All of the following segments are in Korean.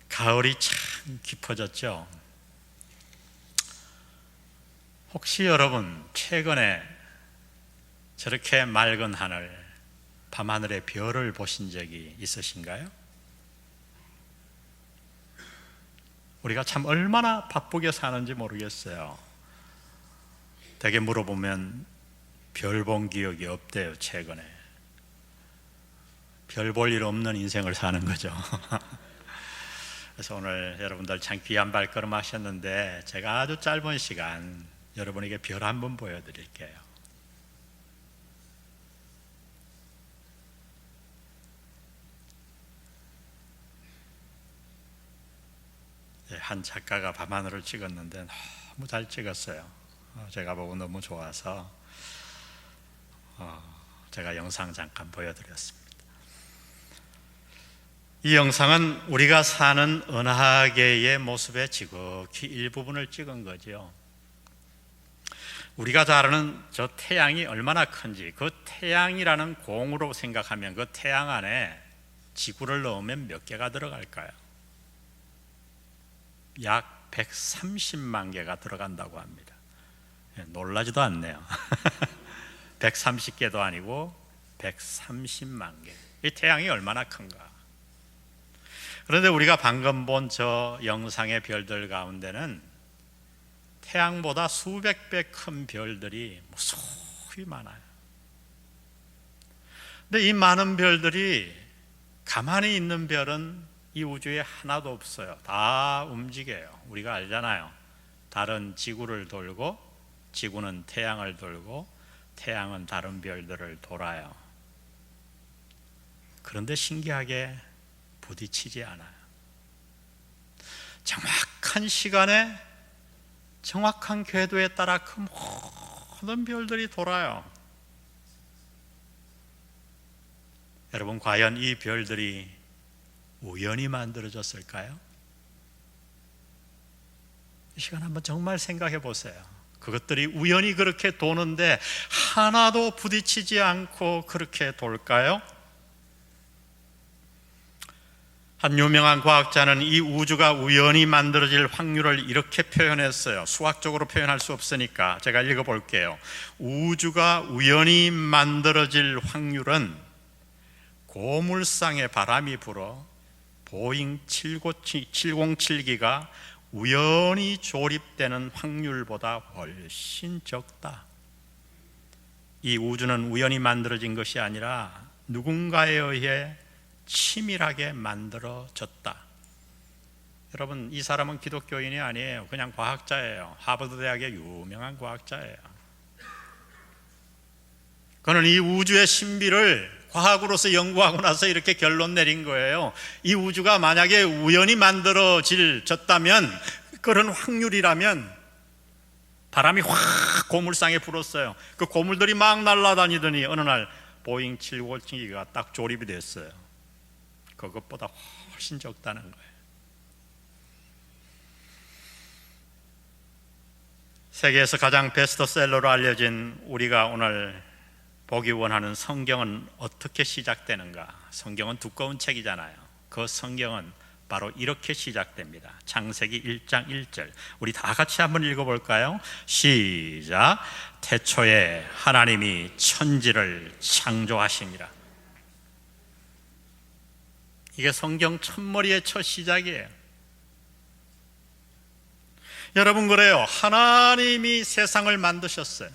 가을이 참 깊어졌죠. 혹시 여러분 최근에 저렇게 맑은 하늘, 밤하늘의 별을 보신 적이 있으신가요? 우리가 참 얼마나 바쁘게 사는지 모르겠어요. 되게 물어보면 별 본 기억이 없대요. 최근에 별 볼 일 없는 인생을 사는 거죠. 그래서 오늘 여러분들 참 귀한 발걸음 하셨는데 제가 아주 짧은 시간 여러분에게 별 한번 보여드릴게요. 한 작가가 밤하늘을 찍었는데 너무 잘 찍었어요. 제가 보고 너무 좋아서 제가 영상 잠깐 보여드렸습니다. 이 영상은 우리가 사는 은하계의 모습의 지극히 일부분을 찍은 거죠. 우리가 잘 아는 저 태양이 얼마나 큰지, 그 태양이라는 공으로 생각하면 그 태양 안에 지구를 넣으면 몇 개가 들어갈까요? 약 130만 개가 들어간다고 합니다. 놀라지도 않네요. 130개도 아니고 130만 개. 이 태양이 얼마나 큰가. 그런데 우리가 방금 본 저 영상의 별들 가운데는 태양보다 수백 배 큰 별들이 무수히 많아요. 근데 이 많은 별들이 가만히 있는 별은 이 우주에 하나도 없어요. 다 움직여요. 우리가 알잖아요. 달은 지구를 돌고 지구는 태양을 돌고 태양은 다른 별들을 돌아요. 그런데 신기하게 부딪히지 않아요. 정확한 시간에 정확한 궤도에 따라 그 모든 별들이 돌아요. 여러분, 과연 이 별들이 우연히 만들어졌을까요? 이 시간 한번 정말 생각해 보세요. 그것들이 우연히 그렇게 도는데 하나도 부딪히지 않고 그렇게 돌까요? 한 유명한 과학자는 이 우주가 우연히 만들어질 확률을 이렇게 표현했어요. 수학적으로 표현할 수 없으니까 제가 읽어볼게요. 우주가 우연히 만들어질 확률은 고물상에 바람이 불어 보잉 707기가 우연히 조립되는 확률보다 훨씬 적다. 이 우주는 우연히 만들어진 것이 아니라 누군가에 의해 치밀하게 만들어졌다. 여러분, 이 사람은 기독교인이 아니에요. 그냥 과학자예요. 하버드 대학의 유명한 과학자예요. 그는 이 우주의 신비를 과학으로서 연구하고 나서 이렇게 결론 내린 거예요. 이 우주가 만약에 우연히 만들어졌다면, 그런 확률이라면 바람이 확 고물상에 불었어요. 그 고물들이 막 날아다니더니 어느 날 보잉 757기가 딱 조립이 됐어요. 그것보다 훨씬 적다는 거예요. 세계에서 가장 베스트셀러로 알려진 우리가 오늘 보기 원하는 성경은 어떻게 시작되는가? 성경은 두꺼운 책이잖아요. 그 성경은 바로 이렇게 시작됩니다. 창세기 1장 1절. 우리 다 같이 한번 읽어볼까요? 시작. 태초에 하나님이 천지를 창조하시니라. 이게 성경 첫머리의 첫 시작이에요. 여러분, 그래요. 하나님이 세상을 만드셨어요.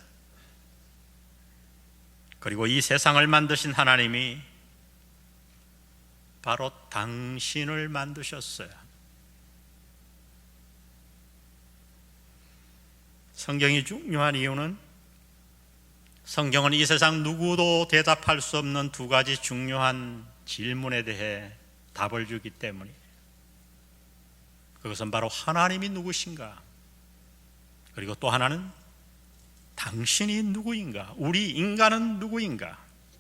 그리고 이 세상을 만드신 하나님이 바로 당신을 만드셨어요. 성경이 중요한 이유는 성경은 이 세상 누구도 대답할 수 없는 두 가지 중요한 질문에 대해 답을 주기 때문에, 그것은 바로 하나님이 누구신가, 그리고 또 하나는 당신이 누구인가, 우리 인간은 누구인가,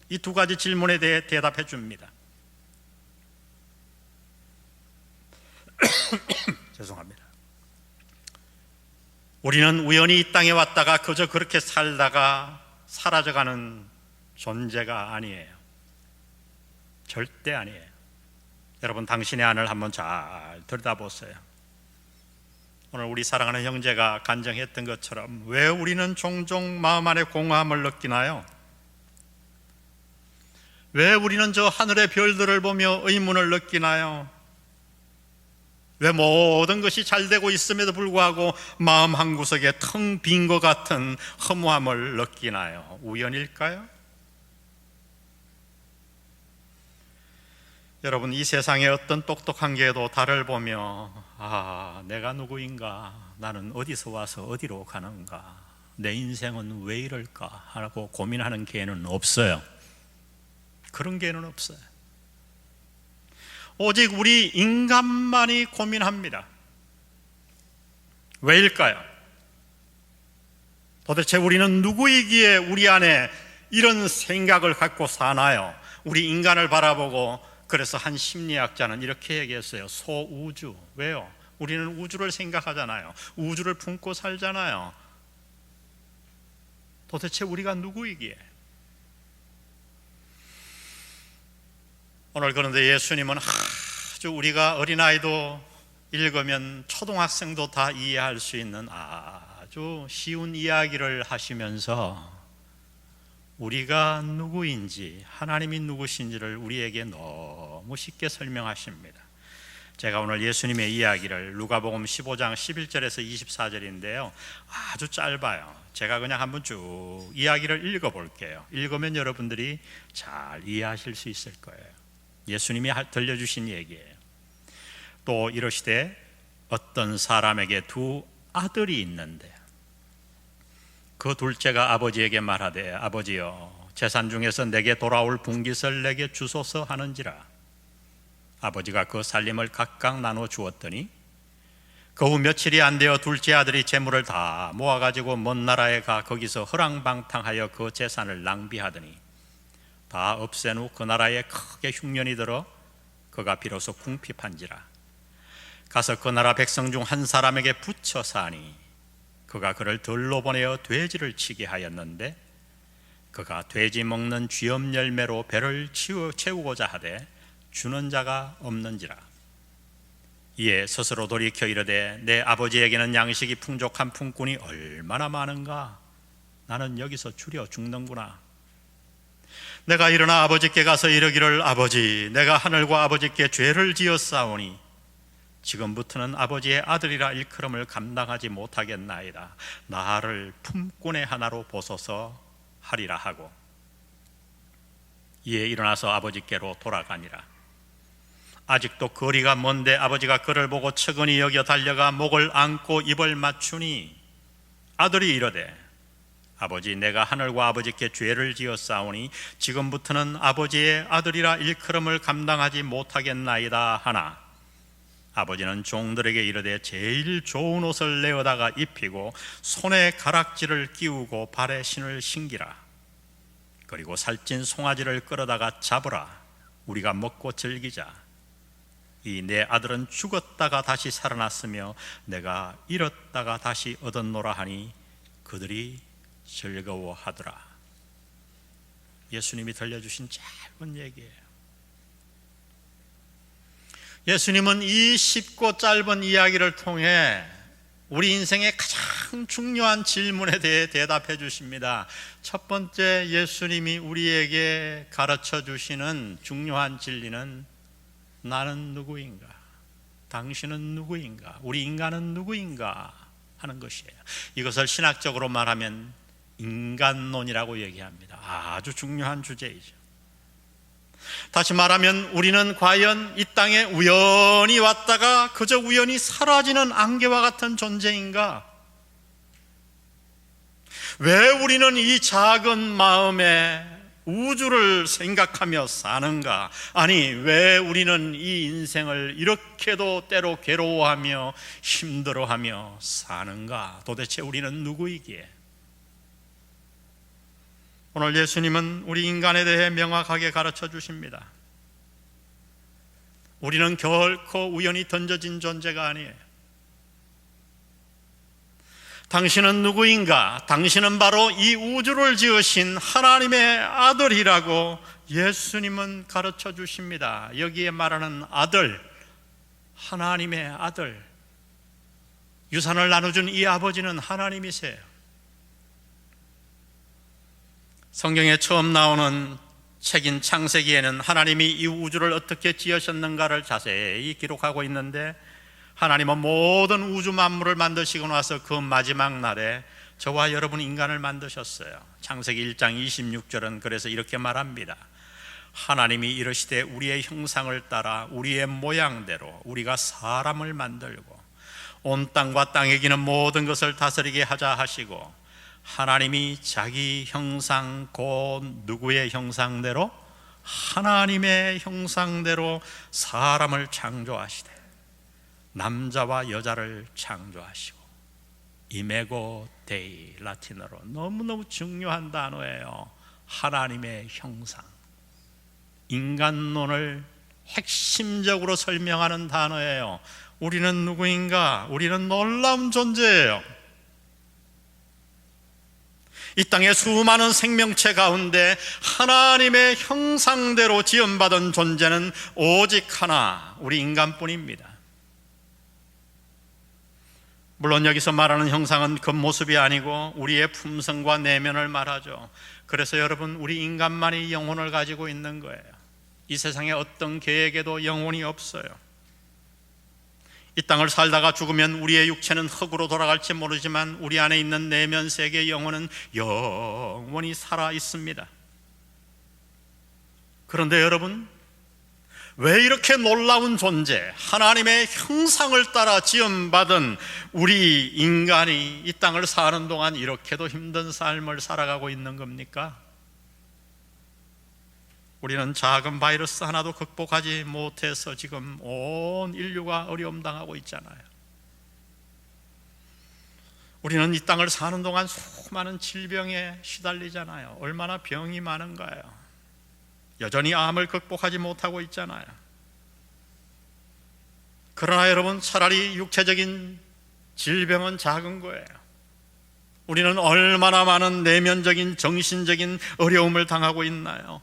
이 두 가지 질문에 대해 대답해 줍니다. 죄송합니다. 우리는 우연히 이 땅에 왔다가 그저 그렇게 살다가 사라져가는 존재가 아니에요. 절대 아니에요. 여러분, 당신의 안을 한번 잘 들여다보세요. 오늘 우리 사랑하는 형제가 간증했던 것처럼 왜 우리는 종종 마음 안에 공허함을 느끼나요? 왜 우리는 저 하늘의 별들을 보며 의문을 느끼나요? 왜 모든 것이 잘 되고 있음에도 불구하고 마음 한구석에 텅 빈 것 같은 허무함을 느끼나요? 우연일까요? 여러분, 이 세상의 어떤 똑똑한 개도 달을 보며 내가 누구인가? 나는 어디서 와서 어디로 가는가? 내 인생은 왜 이럴까? 하고 고민하는 개는 없어요. 그런 개는 없어요. 오직 우리 인간만이 고민합니다. 왜일까요? 도대체 우리는 누구이기에 우리 안에 이런 생각을 갖고 사나요? 우리 인간을 바라보고 그래서 한 심리학자는 이렇게 얘기했어요. 소우주. 왜요? 우리는 우주를 생각하잖아요. 우주를 품고 살잖아요. 도대체 우리가 누구이기에? 오늘 그런데 예수님은 아주 우리가 어린아이도 읽으면 초등학생도 다 이해할 수 있는 아주 쉬운 이야기를 하시면서 우리가 누구인지, 하나님이 누구신지를 우리에게 너무 쉽게 설명하십니다. 제가 오늘 예수님의 이야기를 누가복음 15장 11절에서 24절인데요 아주 짧아요. 제가 그냥 한번 쭉 이야기를 읽어볼게요. 읽으면 여러분들이 잘 이해하실 수 있을 거예요. 예수님이 들려주신 얘기예요. 또 이러시되 어떤 사람에게 두 아들이 있는데 그 둘째가 아버지에게 말하되 아버지여 재산 중에서 내게 돌아올 분깃을 내게 주소서 하는지라. 아버지가 그 살림을 각각 나눠 주었더니 그 후 며칠이 안 되어 둘째 아들이 재물을 다 모아가지고 먼 나라에 가 거기서 허랑방탕하여 그 재산을 낭비하더니 다 없앤 후 그 나라에 크게 흉년이 들어 그가 비로소 궁핍한지라. 가서 그 나라 백성 중 한 사람에게 붙여 사니 그가 그를 들로 보내어 돼지를 치게 하였는데 그가 돼지 먹는 쥐염 열매로 배를 채우고자 하되 주는 자가 없는지라. 이에 스스로 돌이켜 이르되 내 아버지에게는 양식이 풍족한 품꾼이 얼마나 많은가? 나는 여기서 줄여 죽는구나. 내가 일어나 아버지께 가서 이르기를 아버지 내가 하늘과 아버지께 죄를 지었사오니 지금부터는 아버지의 아들이라 일컬음을 감당하지 못하겠나이다. 나를 품꾼의 하나로 보소서 하리라 하고 이에 일어나서 아버지께로 돌아가니라. 아직도 거리가 먼데 아버지가 그를 보고 측은히 여겨 달려가 목을 안고 입을 맞추니 아들이 이르되 아버지 내가 하늘과 아버지께 죄를 지었사오니 지금부터는 아버지의 아들이라 일컬음을 감당하지 못하겠나이다 하나 아버지는 종들에게 이르되 제일 좋은 옷을 내어다가 입히고 손에 가락지를 끼우고 발에 신을 신기라. 그리고 살찐 송아지를 끌어다가 잡으라. 우리가 먹고 즐기자. 이 내 아들은 죽었다가 다시 살아났으며 내가 잃었다가 다시 얻었노라 하니 그들이 즐거워하더라. 예수님이 들려주신 짧은 얘기예요. 예수님은 이 쉽고 짧은 이야기를 통해 우리 인생의 가장 중요한 질문에 대해 대답해 주십니다. 첫 번째 예수님이 우리에게 가르쳐 주시는 중요한 진리는 나는 누구인가? 당신은 누구인가? 우리 인간은 누구인가? 하는 것이에요. 이것을 신학적으로 말하면 인간론이라고 얘기합니다. 아주 중요한 주제이죠. 다시 말하면 우리는 과연 이 땅에 우연히 왔다가 그저 우연히 사라지는 안개와 같은 존재인가? 왜 우리는 이 작은 마음에 우주를 생각하며 사는가? 아니 왜 우리는 이 인생을 이렇게도 때로 괴로워하며 힘들어하며 사는가? 도대체 우리는 누구이기에? 오늘 예수님은 우리 인간에 대해 명확하게 가르쳐 주십니다. 우리는 결코 우연히 던져진 존재가 아니에요. 당신은 누구인가? 당신은 바로 이 우주를 지으신 하나님의 아들이라고 예수님은 가르쳐 주십니다. 여기에 말하는 아들, 하나님의 아들, 유산을 나눠준 이 아버지는 하나님이세요. 성경에 처음 나오는 책인 창세기에는 하나님이 이 우주를 어떻게 지으셨는가를 자세히 기록하고 있는데, 하나님은 모든 우주 만물을 만드시고 나서 그 마지막 날에 저와 여러분 인간을 만드셨어요. 창세기 1장 26절은 그래서 이렇게 말합니다. 하나님이 이르시되 우리의 형상을 따라 우리의 모양대로 우리가 사람을 만들고 온 땅과 땅에 기는 모든 것을 다스리게 하자 하시고, 하나님이 자기 형상 곧 누구의 형상대로? 하나님의 형상대로 사람을 창조하시되 남자와 여자를 창조하시고, 이메고 데이, 라틴어로 너무너무 중요한 단어예요. 하나님의 형상, 인간론을 핵심적으로 설명하는 단어예요. 우리는 누구인가? 우리는 놀라운 존재예요. 이 땅의 수많은 생명체 가운데 하나님의 형상대로 지음받은 존재는 오직 하나, 우리 인간뿐입니다. 물론 여기서 말하는 형상은 겉모습이 아니고 우리의 품성과 내면을 말하죠. 그래서 여러분, 우리 인간만이 영혼을 가지고 있는 거예요. 이 세상에 어떤 계획에도 영혼이 없어요. 이 땅을 살다가 죽으면 우리의 육체는 흙으로 돌아갈지 모르지만 우리 안에 있는 내면 세계 영혼은 영원히 살아 있습니다. 그런데 여러분, 왜 이렇게 놀라운 존재, 하나님의 형상을 따라 지음받은 우리 인간이 이 땅을 사는 동안 이렇게도 힘든 삶을 살아가고 있는 겁니까? 우리는 작은 바이러스 하나도 극복하지 못해서 지금 온 인류가 어려움 당하고 있잖아요. 우리는 이 땅을 사는 동안 수많은 질병에 시달리잖아요. 얼마나 병이 많은가요? 여전히 암을 극복하지 못하고 있잖아요. 그러나 여러분, 차라리 육체적인 질병은 작은 거예요. 우리는 얼마나 많은 내면적인 정신적인 어려움을 당하고 있나요?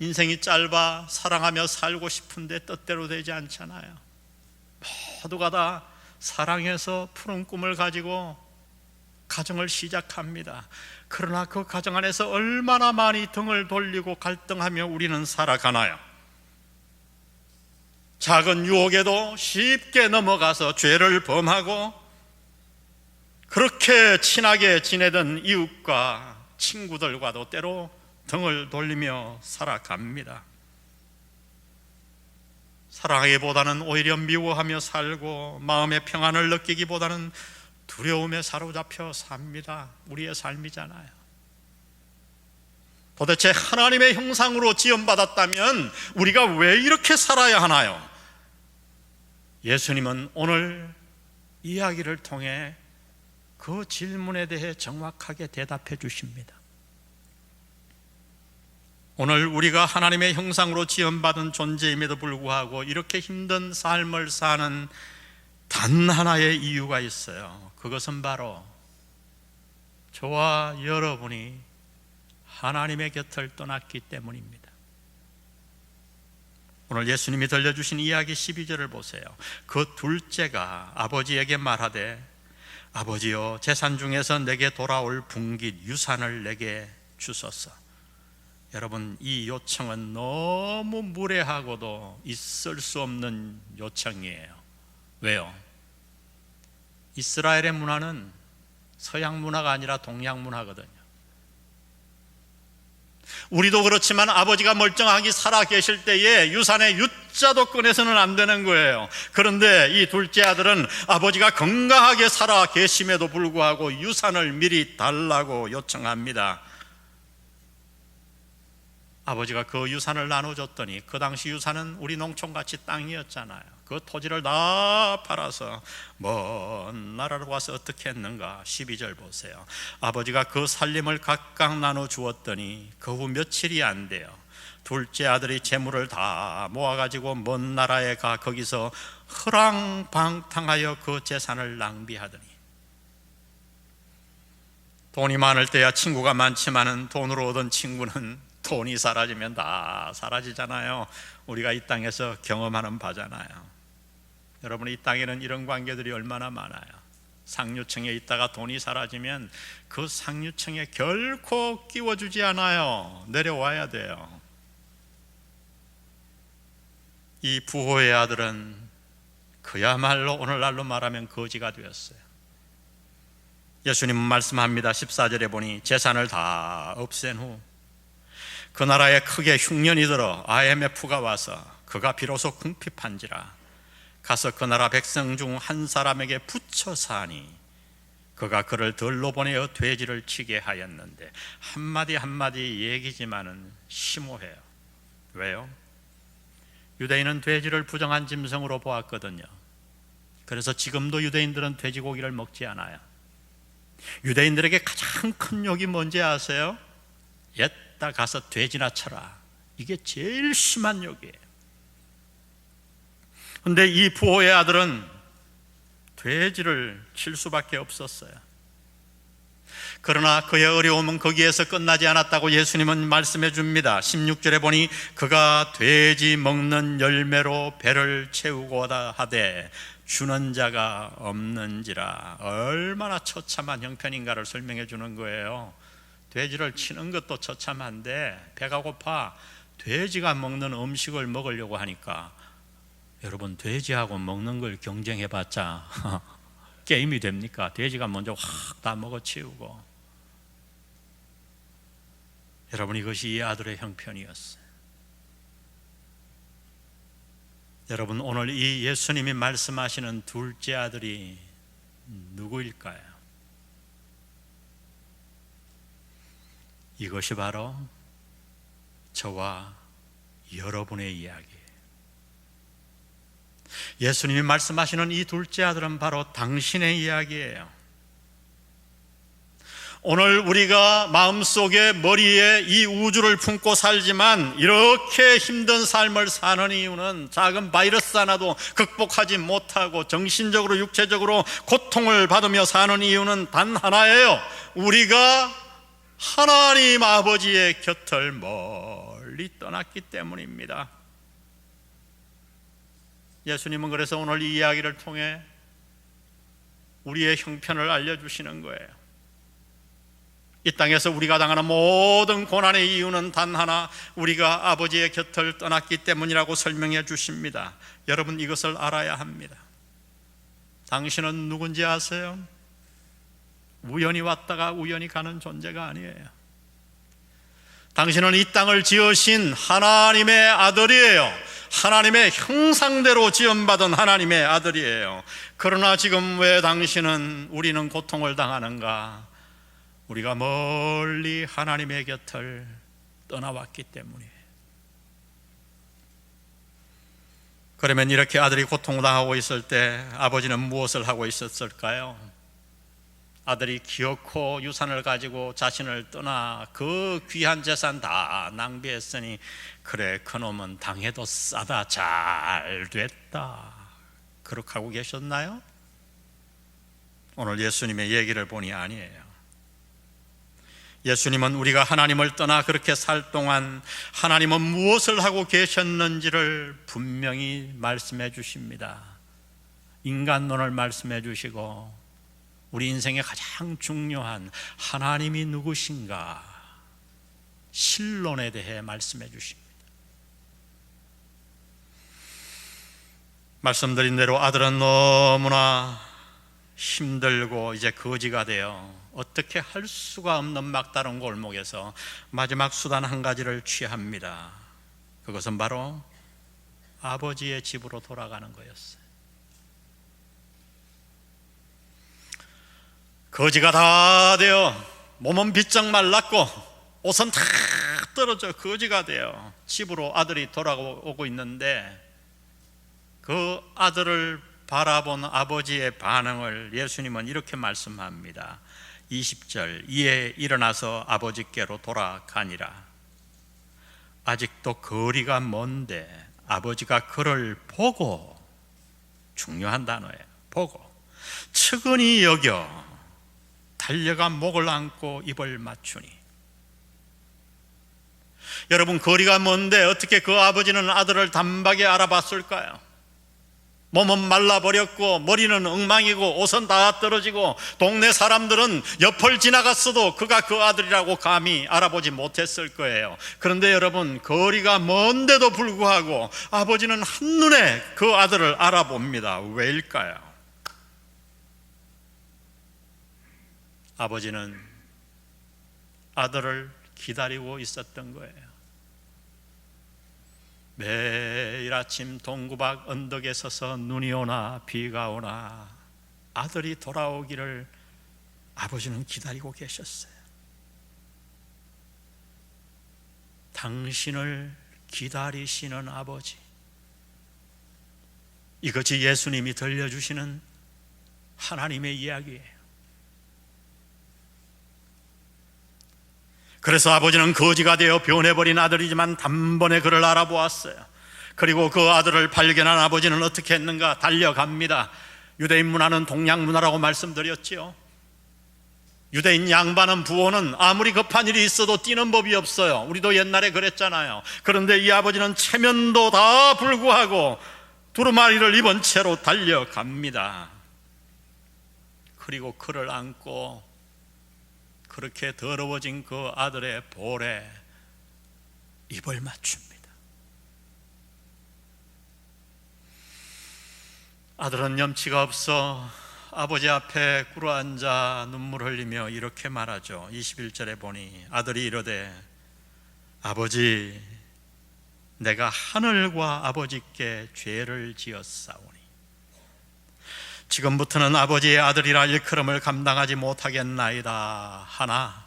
인생이 짧아 사랑하며 살고 싶은데 뜻대로 되지 않잖아요. 모두가 다 사랑해서 푸른 꿈을 가지고 가정을 시작합니다. 그러나 그 가정 안에서 얼마나 많이 등을 돌리고 갈등하며 우리는 살아가나요? 작은 유혹에도 쉽게 넘어가서 죄를 범하고, 그렇게 친하게 지내던 이웃과 친구들과도 때로 등을 돌리며 살아갑니다. 사랑하기보다는 오히려 미워하며 살고, 마음의 평안을 느끼기보다는 두려움에 사로잡혀 삽니다. 우리의 삶이잖아요. 도대체 하나님의 형상으로 지음받았다면 우리가 왜 이렇게 살아야 하나요? 예수님은 오늘 이야기를 통해 그 질문에 대해 정확하게 대답해 주십니다. 오늘 우리가 하나님의 형상으로 지음받은 존재임에도 불구하고 이렇게 힘든 삶을 사는 단 하나의 이유가 있어요. 그것은 바로 저와 여러분이 하나님의 곁을 떠났기 때문입니다. 오늘 예수님이 들려주신 이야기 12절을 보세요. 그 둘째가 아버지에게 말하되, 아버지여, 재산 중에서 내게 돌아올 분깃 유산을 내게 주소서. 여러분, 이 요청은 너무 무례하고도 있을 수 없는 요청이에요. 왜요? 이스라엘의 문화는 서양 문화가 아니라 동양 문화거든요. 우리도 그렇지만 아버지가 멀쩡하게 살아 계실 때에 유산의 유자도 꺼내서는 안 되는 거예요. 그런데 이 둘째 아들은 아버지가 건강하게 살아 계심에도 불구하고 유산을 미리 달라고 요청합니다. 아버지가 그 유산을 나눠줬더니, 그 당시 유산은 우리 농촌같이 땅이었잖아요. 그 토지를 다 팔아서 먼 나라로 와서 어떻게 했는가? 12절 보세요. 아버지가 그 살림을 각각 나눠 주었더니 그 후 며칠이 안 돼요. 둘째 아들이 재물을 다 모아가지고 먼 나라에 가 거기서 허랑방탕하여 그 재산을 낭비하더니, 돈이 많을 때야 친구가 많지만은 돈으로 얻은 친구는 돈이 사라지면 다 사라지잖아요. 우리가 이 땅에서 경험하는 바잖아요. 여러분, 이 땅에는 이런 관계들이 얼마나 많아요. 상류층에 있다가 돈이 사라지면 그 상류층에 결코 끼워주지 않아요. 내려와야 돼요. 이 부호의 아들은 그야말로 오늘날로 말하면 거지가 되었어요. 예수님은 말씀합니다. 14절에 보니 재산을 다 없앤 후 그 나라에 크게 흉년이 들어 IMF가 와서 그가 비로소 궁핍한지라 가서 그 나라 백성 중 한 사람에게 붙여 사니 그가 그를 들로 보내어 돼지를 치게 하였는데, 한마디 한마디 얘기지만은 심오해요. 왜요? 유대인은 돼지를 부정한 짐승으로 보았거든요. 그래서 지금도 유대인들은 돼지고기를 먹지 않아요. 유대인들에게 가장 큰 욕이 뭔지 아세요? 옛다 가서 돼지나 쳐라. 이게 제일 심한 욕이에요. 그런데 이 부호의 아들은 돼지를 칠 수밖에 없었어요. 그러나 그의 어려움은 거기에서 끝나지 않았다고 예수님은 말씀해 줍니다. 16절에 보니 그가 돼지 먹는 열매로 배를 채우고다 하되 주는 자가 없는지라. 얼마나 처참한 형편인가를 설명해 주는 거예요. 돼지를 치는 것도 처참한데 배가 고파 돼지가 먹는 음식을 먹으려고 하니까, 여러분, 돼지하고 먹는 걸 경쟁해 봤자 게임이 됩니까? 돼지가 먼저 확 다 먹어치우고. 여러분, 이것이 이 아들의 형편이었어요. 여러분, 오늘 이 예수님이 말씀하시는 둘째 아들이 누구일까요? 이것이 바로 저와 여러분의 이야기예요. 예수님이 말씀하시는 이 둘째 아들은 바로 당신의 이야기예요. 오늘 우리가 마음속에, 머리에 이 우주를 품고 살지만 이렇게 힘든 삶을 사는 이유는 작은 바이러스 하나도 극복하지 못하고 정신적으로 육체적으로 고통을 받으며 사는 이유는 단 하나예요. 우리가 하나님 아버지의 곁을 멀리 떠났기 때문입니다. 예수님은 그래서 오늘 이 이야기를 통해 우리의 형편을 알려주시는 거예요. 이 땅에서 우리가 당하는 모든 고난의 이유는 단 하나, 우리가 아버지의 곁을 떠났기 때문이라고 설명해 주십니다. 여러분, 이것을 알아야 합니다. 당신은 누군지 아세요? 우연히 왔다가 우연히 가는 존재가 아니에요. 당신은 이 땅을 지으신 하나님의 아들이에요. 하나님의 형상대로 지음받은 하나님의 아들이에요. 그러나 지금 왜 당신은, 우리는 고통을 당하는가? 우리가 멀리 하나님의 곁을 떠나왔기 때문이에요. 그러면 이렇게 아들이 고통당하고 있을 때 아버지는 무엇을 하고 있었을까요? 아들이 기어코 유산을 가지고 자신을 떠나 그 귀한 재산 다 낭비했으니, 그래, 그놈은 당해도 싸다, 잘 됐다, 그렇게 하고 계셨나요? 오늘 예수님의 얘기를 보니 아니에요. 예수님은 우리가 하나님을 떠나 그렇게 살 동안 하나님은 무엇을 하고 계셨는지를 분명히 말씀해 주십니다. 인간론을 말씀해 주시고 우리 인생의 가장 중요한 하나님이 누구신가, 신론에 대해 말씀해 주십니다. 말씀드린 대로 아들은 너무나 힘들고 이제 거지가 되어 어떻게 할 수가 없는 막다른 골목에서 마지막 수단 한 가지를 취합니다. 그것은 바로 아버지의 집으로 돌아가는 거였어요. 거지가 다 되어 몸은 비쩍 말랐고 옷은 다 떨어져 거지가 되어 집으로 아들이 돌아오고 있는데, 그 아들을 바라본 아버지의 반응을 예수님은 이렇게 말씀합니다. 20절, 이에 일어나서 아버지께로 돌아가니라. 아직도 거리가 먼데 아버지가 그를 보고, 중요한 단어예요, 보고 측은히 여겨 달려가 목을 안고 입을 맞추니. 여러분, 거리가 먼데 어떻게 그 아버지는 아들을 단박에 알아봤을까요? 몸은 말라버렸고 머리는 엉망이고 옷은 다 떨어지고 동네 사람들은 옆을 지나갔어도 그가 그 아들이라고 감히 알아보지 못했을 거예요. 그런데 여러분, 거리가 먼데도 불구하고 아버지는 한눈에 그 아들을 알아봅니다. 왜일까요? 아버지는 아들을 기다리고 있었던 거예요. 매일 아침 동구박 언덕에 서서 눈이 오나 비가 오나 아들이 돌아오기를 아버지는 기다리고 계셨어요. 당신을 기다리시는 아버지, 이것이 예수님이 들려주시는 하나님의 이야기예요. 그래서 아버지는 거지가 되어 변해버린 아들이지만 단번에 그를 알아보았어요. 그리고 그 아들을 발견한 아버지는 어떻게 했는가? 달려갑니다. 유대인 문화는 동양 문화라고 말씀드렸지요. 유대인 양반은, 부호는 아무리 급한 일이 있어도 뛰는 법이 없어요. 우리도 옛날에 그랬잖아요. 그런데 이 아버지는 체면도 다 불구하고 두루마리를 입은 채로 달려갑니다. 그리고 그를 안고 그렇게 더러워진 그 아들의 볼에 입을 맞춥니다. 아들은 염치가 없어 아버지 앞에 꿇어앉아 눈물 흘리며 이렇게 말하죠. 21절에 보니 아들이 이르되 아버지, 내가 하늘과 아버지께 죄를 지었사오니 지금부터는 아버지의 아들이라 일컬음을 감당하지 못하겠나이다 하나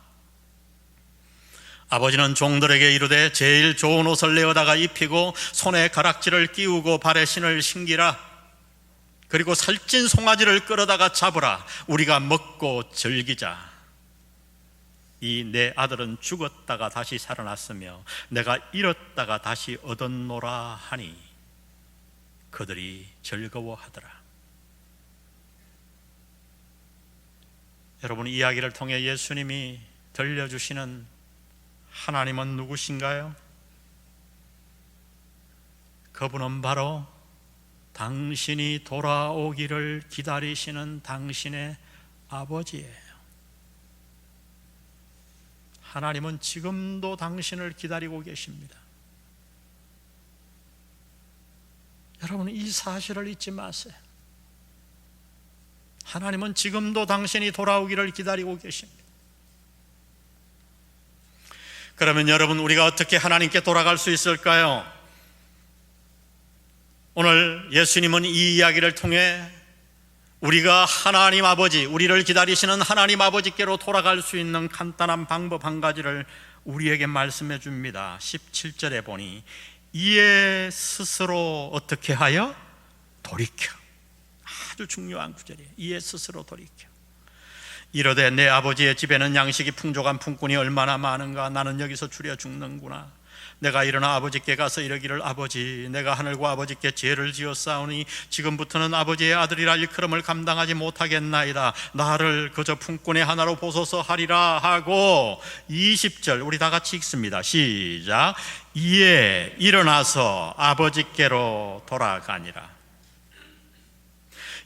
아버지는 종들에게 이르되 제일 좋은 옷을 내어다가 입히고 손에 가락지를 끼우고 발에 신을 신기라. 그리고 살찐 송아지를 끌어다가 잡으라. 우리가 먹고 즐기자. 이 내 아들은 죽었다가 다시 살아났으며 내가 잃었다가 다시 얻었노라 하니 그들이 즐거워하더라. 여러분, 이 이야기를 통해 예수님이 들려주시는 하나님은 누구신가요? 그분은 바로 당신이 돌아오기를 기다리시는 당신의 아버지예요. 하나님은 지금도 당신을 기다리고 계십니다. 여러분, 이 사실을 잊지 마세요. 하나님은 지금도 당신이 돌아오기를 기다리고 계십니다. 그러면 여러분, 우리가 어떻게 하나님께 돌아갈 수 있을까요? 오늘 예수님은 이 이야기를 통해 우리가 하나님 아버지, 우리를 기다리시는 하나님 아버지께로 돌아갈 수 있는 간단한 방법 한 가지를 우리에게 말씀해 줍니다. 17절에 보니 이에 스스로 어떻게 하여? 돌이켜. 아주 중요한 구절이에요. 이에 스스로 돌이켜. 이르되 내 아버지의 집에는 양식이 풍족한 품꾼이 얼마나 많은가. 나는 여기서 줄여 죽는구나. 내가 일어나 아버지께 가서 이르기를 아버지, 내가 하늘과 아버지께 죄를 지었사오니 지금부터는 아버지의 아들이라 일컬음을 감당하지 못하겠나이다. 나를 그저 품꾼의 하나로 보소서 하리라 하고 20절 우리 다 같이 읽습니다. 시작. 이에 일어나서 아버지께로 돌아가니라.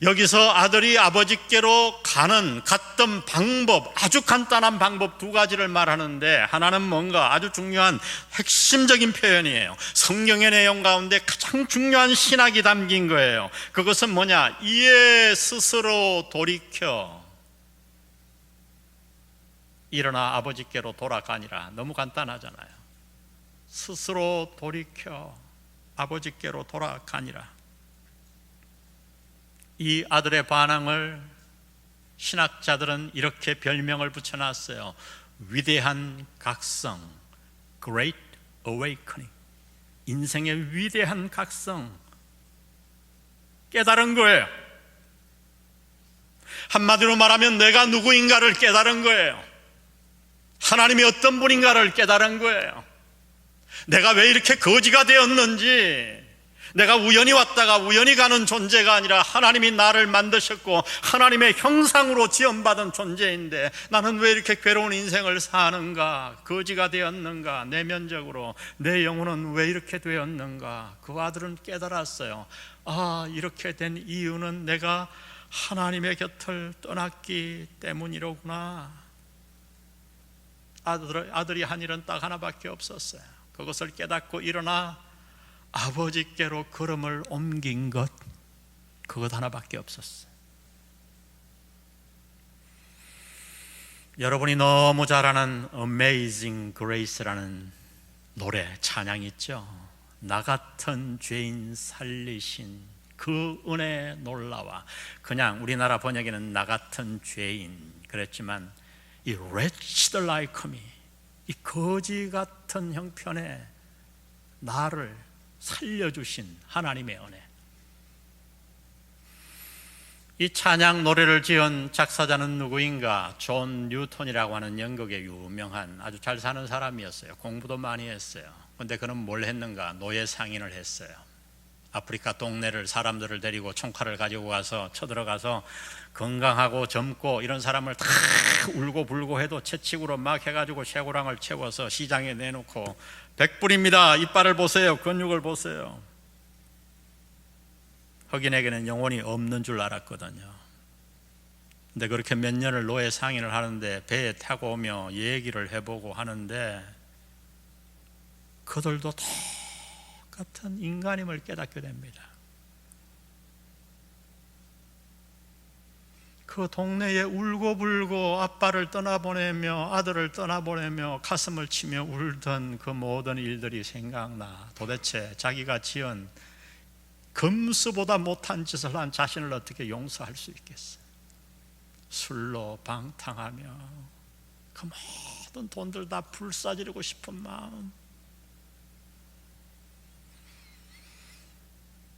여기서 아들이 아버지께로 갔던 방법, 아주 간단한 방법 두 가지를 말하는데, 하나는 뭔가 아주 중요한 핵심적인 표현이에요. 성경의 내용 가운데 가장 중요한 신학이 담긴 거예요. 그것은 뭐냐? 이에 스스로 돌이켜 일어나 아버지께로 돌아가니라. 너무 간단하잖아요. 스스로 돌이켜 아버지께로 돌아가니라. 이 아들의 반항을 신학자들은 이렇게 별명을 붙여놨어요. 위대한 각성, Great Awakening. 인생의 위대한 각성, 깨달은 거예요. 한마디로 말하면 내가 누구인가를 깨달은 거예요. 하나님이 어떤 분인가를 깨달은 거예요. 내가 왜 이렇게 거지가 되었는지, 내가 우연히 왔다가 우연히 가는 존재가 아니라 하나님이 나를 만드셨고 하나님의 형상으로 지음받은 존재인데 나는 왜 이렇게 괴로운 인생을 사는가? 거지가 되었는가? 내면적으로 내 영혼은 왜 이렇게 되었는가? 그 아들은 깨달았어요. 아, 이렇게 된 이유는 내가 하나님의 곁을 떠났기 때문이로구나. 아들이 한 일은 딱 하나밖에 없었어요. 그것을 깨닫고 일어나 아버지께로 걸음을 옮긴 것, 그것 하나밖에 없었어요. 여러분이 너무 잘 아는 Amazing Grace라는 노래, 찬양 있죠? 나 같은 죄인 살리신 그 은혜 놀라와. 그냥 우리나라 번역에는 나 같은 죄인 그랬지만 이 wretched like me, 이 거지 같은 형편에 나를 살려주신 하나님의 은혜. 이 찬양 노래를 지은 작사자는 누구인가? 존 뉴턴이라고 하는 영국의 유명한 아주 잘 사는 사람이었어요. 공부도 많이 했어요. 그런데 그는 뭘 했는가? 노예 상인을 했어요. 아프리카 동네를 사람들을 데리고 총칼을 가지고 가서 쳐들어가서 건강하고 젊고 이런 사람을 다 울고 불고 해도 채찍으로 막 해가지고 쇠고랑을 채워서 시장에 내놓고 100불입니다. 이빨을 보세요. 근육을 보세요. 흑인에게는 영혼이 없는 줄 알았거든요. 근데 그렇게 몇 년을 노예 상인을 하는데 배에 타고 오며 얘기를 해보고 하는데 그들도 똑같은 인간임을 깨닫게 됩니다. 그 동네에 울고불고 아빠를 떠나보내며 아들을 떠나보내며 가슴을 치며 울던 그 모든 일들이 생각나. 도대체 자기가 지은 금수보다 못한 짓을 한 자신을 어떻게 용서할 수 있겠어요? 술로 방탕하며 그 모든 돈들 다 불사지르고 싶은 마음.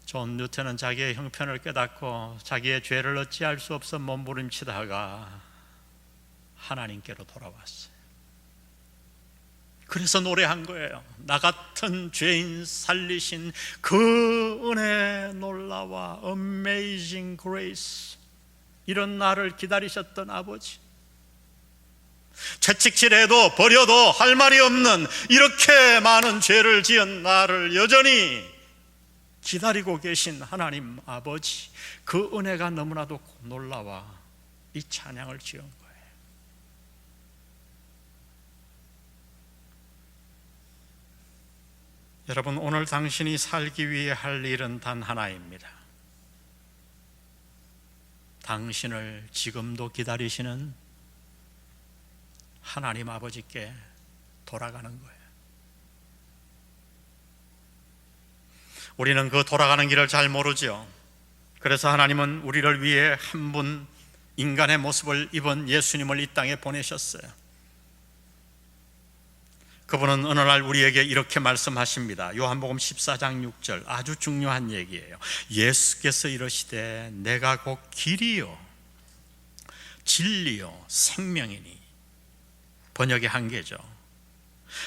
존 뉴턴은 자기의 형편을 깨닫고 자기의 죄를 어찌할 수 없어 몸부림치다가 하나님께로 돌아왔어요. 그래서 노래한 거예요. 나 같은 죄인 살리신 그 은혜 놀라와 Amazing Grace. 이런 나를 기다리셨던 아버지, 채찍질해도 버려도 할 말이 없는 이렇게 많은 죄를 지은 나를 여전히 기다리고 계신 하나님 아버지, 그 은혜가 너무나도 놀라와 이 찬양을 지은 거예요. 여러분, 오늘 당신이 살기 위해 할 일은 단 하나입니다. 당신을 지금도 기다리시는 하나님 아버지께 돌아가는 거예요. 우리는 그 돌아가는 길을 잘 모르죠. 그래서 하나님은 우리를 위해 한 분 인간의 모습을 입은 예수님을 이 땅에 보내셨어요. 그분은 어느 날 우리에게 이렇게 말씀하십니다. 요한복음 14장 6절, 아주 중요한 얘기예요. 예수께서 이러시되 내가 곧 길이요 진리요 생명이니. 번역의 한계죠.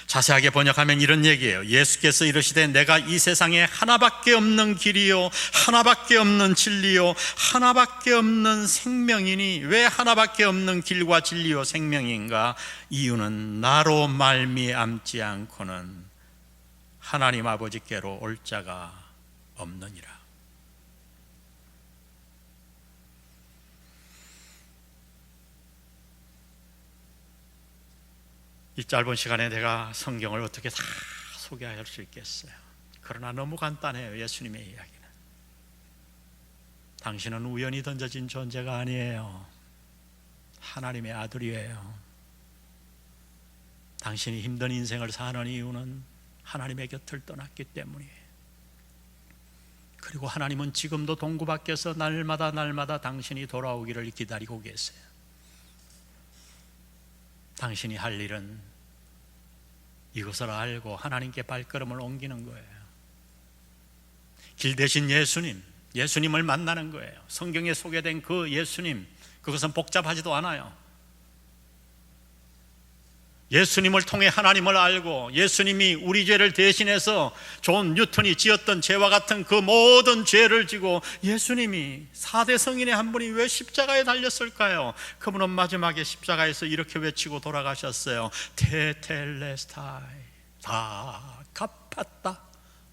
자세하게 번역하면 이런 얘기예요. 예수께서 이러시되 내가 이 세상에 하나밖에 없는 길이요 하나밖에 없는 진리요 하나밖에 없는 생명이니. 왜 하나밖에 없는 길과 진리요 생명인가? 이유는 나로 말미암지 않고는 하나님 아버지께로 올 자가 없느니라. 이 짧은 시간에 내가 성경을 어떻게 다 소개할 수 있겠어요? 그러나 너무 간단해요. 예수님의 이야기는. 당신은 우연히 던져진 존재가 아니에요. 하나님의 아들이에요. 당신이 힘든 인생을 사는 이유는 하나님의 곁을 떠났기 때문이에요. 그리고 하나님은 지금도 동구 밖에서 날마다 당신이 돌아오기를 기다리고 계세요. 당신이 할 일은 이것을 알고 하나님께 발걸음을 옮기는 거예요. 길 대신 예수님을 만나는 거예요. 성경에 소개된 그 예수님, 그것은 복잡하지도 않아요. 예수님을 통해 하나님을 알고 예수님이 우리 죄를 대신해서 존 뉴턴이 지었던 죄와 같은 그 모든 죄를 지고 예수님이 4대 성인의 한 분이 왜 십자가에 달렸을까요? 그분은 마지막에 십자가에서 이렇게 외치고 돌아가셨어요. 테텔레스타이, 다 갚았다.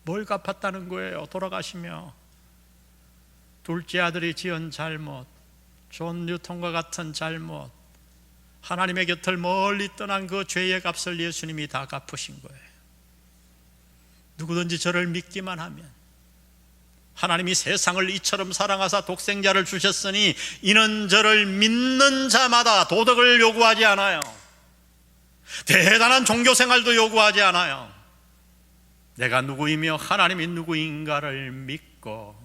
뭘 갚았다는 거예요? 돌아가시며 둘째 아들이 지은 잘못, 존 뉴턴과 같은 잘못, 하나님의 곁을 멀리 떠난 그 죄의 값을 예수님이 다 갚으신 거예요. 누구든지 저를 믿기만 하면, 하나님이 세상을 이처럼 사랑하사 독생자를 주셨으니 이는 저를 믿는 자마다 도덕을 요구하지 않아요. 대단한 종교 생활도 요구하지 않아요. 내가 누구이며 하나님이 누구인가를 믿고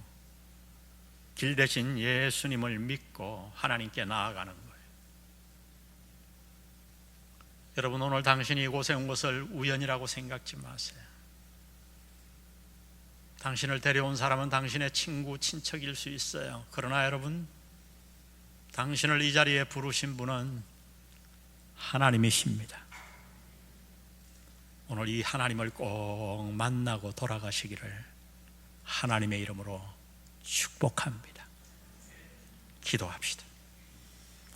길 대신 예수님을 믿고 하나님께 나아가는 거예요. 여러분, 오늘 당신이 이곳에 온 것을 우연이라고 생각지 마세요. 당신을 데려온 사람은 당신의 친구, 친척일 수 있어요. 그러나 여러분, 당신을 이 자리에 부르신 분은 하나님이십니다. 오늘 이 하나님을 꼭 만나고 돌아가시기를 하나님의 이름으로 축복합니다. 기도합시다.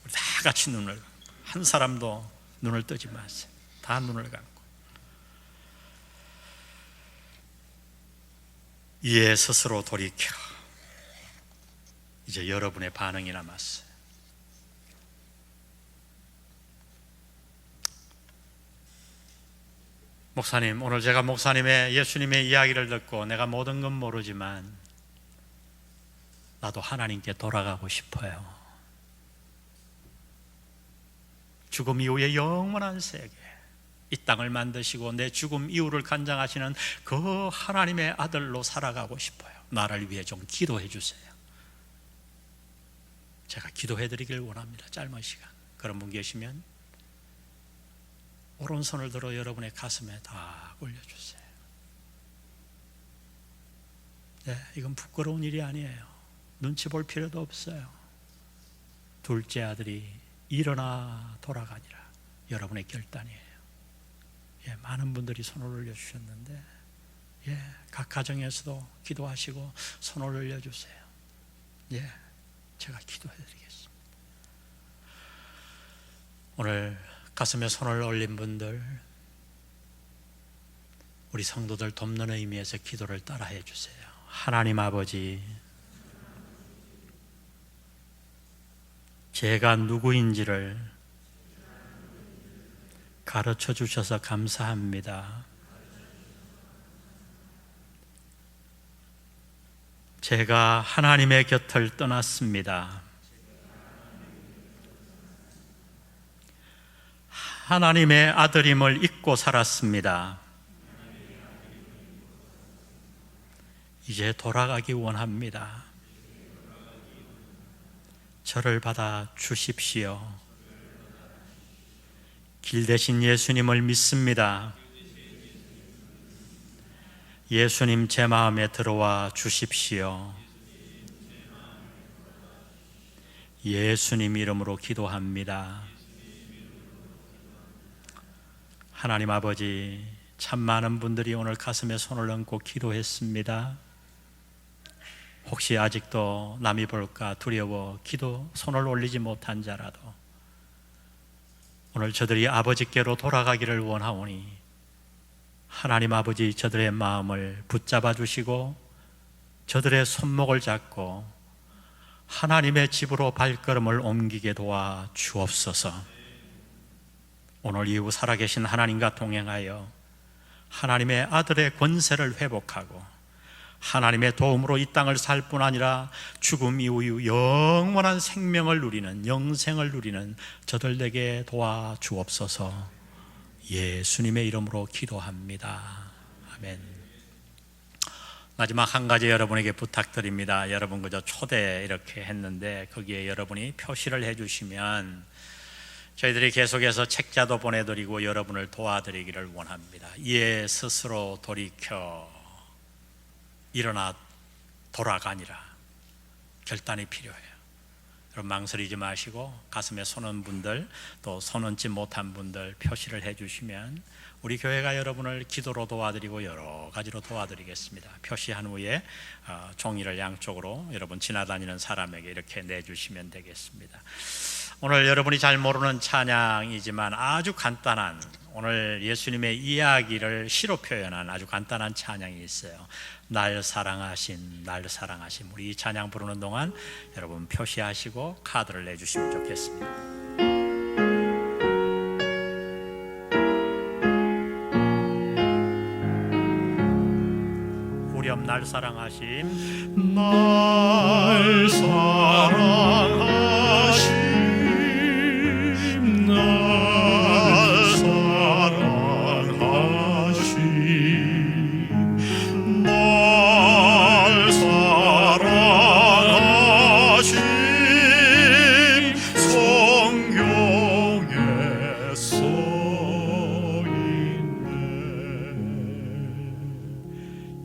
우리 다 같이 눈을 감고, 한 사람도 눈을 뜨지 마세요. 다 눈을 감고. 이에 스스로 돌이켜. 이제 여러분의 반응이 남았어요. 목사님, 오늘 제가 목사님의 예수님의 이야기를 듣고 내가 모든 건 모르지만 나도 하나님께 돌아가고 싶어요. 죽음 이후의 영원한 세계, 이 땅을 만드시고 내 죽음 이후를 간장하시는 그 하나님의 아들로 살아가고 싶어요. 나를 위해 좀 기도해 주세요. 제가 기도해 드리길 원합니다. 짧은 시간. 그런 분 계시면 오른손을 들어 여러분의 가슴에 다 올려주세요. 네, 이건 부끄러운 일이 아니에요. 눈치 볼 필요도 없어요. 둘째 아들이 일어나 돌아가니라 여러분의 결단이에요. 예, 많은 분들이 손을 올려주셨는데, 예, 각 가정에서도 기도하시고 손을 올려주세요. 예, 제가 기도해드리겠습니다. 오늘 가슴에 손을 올린 분들, 우리 성도들 돕는 의미에서 기도를 따라해 주세요. 하나님 아버지, 제가 누구인지를 가르쳐 주셔서 감사합니다. 제가 하나님의 곁을 떠났습니다. 하나님의 아들임을 잊고 살았습니다. 이제 돌아가기 원합니다. 저를 받아 주십시오. 길 대신 예수님을 믿습니다. 예수님 제 마음에 들어와 주십시오. 예수님 이름으로 기도합니다. 하나님 아버지, 참 많은 분들이 오늘 가슴에 손을 얹고 기도했습니다. 혹시 아직도 남이 볼까 두려워 손을 올리지 못한 자라도 오늘 저들이 아버지께로 돌아가기를 원하오니 하나님 아버지, 저들의 마음을 붙잡아 주시고 저들의 손목을 잡고 하나님의 집으로 발걸음을 옮기게 도와 주옵소서. 오늘 이후 살아계신 하나님과 동행하여 하나님의 아들의 권세를 회복하고 하나님의 도움으로 이 땅을 살 뿐 아니라 죽음 이후 영원한 생명을 누리는, 영생을 누리는 저들에게 도와 주옵소서. 예수님의 이름으로 기도합니다. 아멘. 마지막 한 가지 여러분에게 부탁드립니다. 여러분 그저 초대 이렇게 했는데 거기에 여러분이 표시를 해주시면 저희들이 계속해서 책자도 보내드리고 여러분을 도와드리기를 원합니다. 이에 스스로 돌이켜 일어나 돌아가니라 결단이 필요해요. 여러분 망설이지 마시고 가슴에 손 얹은 분들, 또 손 얹지 못한 분들 표시를 해주시면 우리 교회가 여러분을 기도로 도와드리고 여러 가지로 도와드리겠습니다. 표시한 후에 종이를 양쪽으로 여러분 지나다니는 사람에게 이렇게 내주시면 되겠습니다. 오늘 여러분이 잘 모르는 찬양이지만 아주 간단한, 오늘 예수님의 이야기를 시로 표현한 아주 간단한 찬양이 있어요. 날 사랑하신, 날 사랑하신. 우리 이 찬양 부르는 동안 여러분 표시하시고 카드를 내주시면 좋겠습니다. 후렴 날 사랑하심, 날 사랑하심, 날 사랑하심, 날 사랑하심, 성경에 써있네.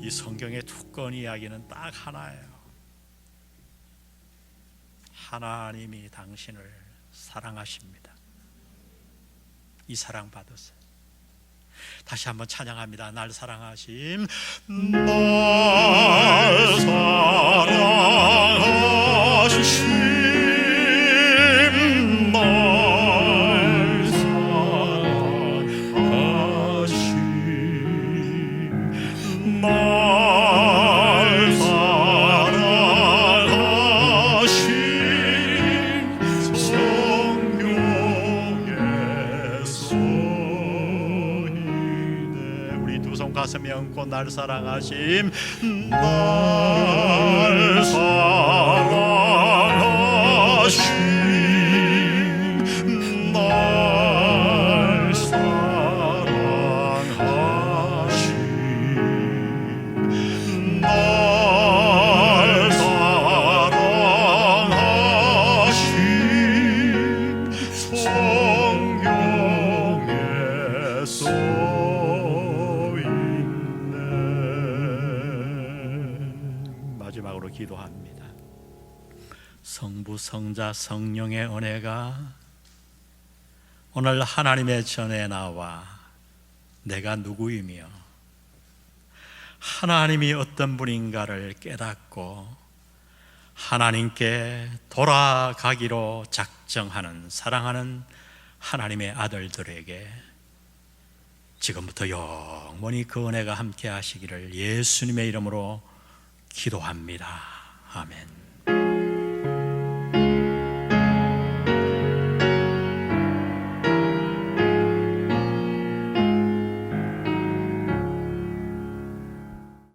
이 성경의 두꺼운 이야기는 딱 하나예요. 하나님이 당신을 사랑하십니다. 이 사랑 받으세요. 다시 한번 찬양합니다. 날 사랑하심, 날 사랑하심, 날 사랑하심, 날 사랑하심, 성경에 써있네. 우리 두 손 가슴에 얹고 날 사랑하심, 날 사랑하심, 날 사랑하심, 날 사랑하심, 성경에 써있네. 마지막으로 기도합니다. 성부, 성자, 성령의 은혜가 오늘 하나님의 전에 나와 내가 누구이며 하나님이 어떤 분인가를 깨닫고 하나님께 돌아가기로 작정하는, 사랑하는 하나님의 아들들에게 지금부터 영원히 그 은혜가 함께 하시기를 예수님의 이름으로 기도합니다. 아멘.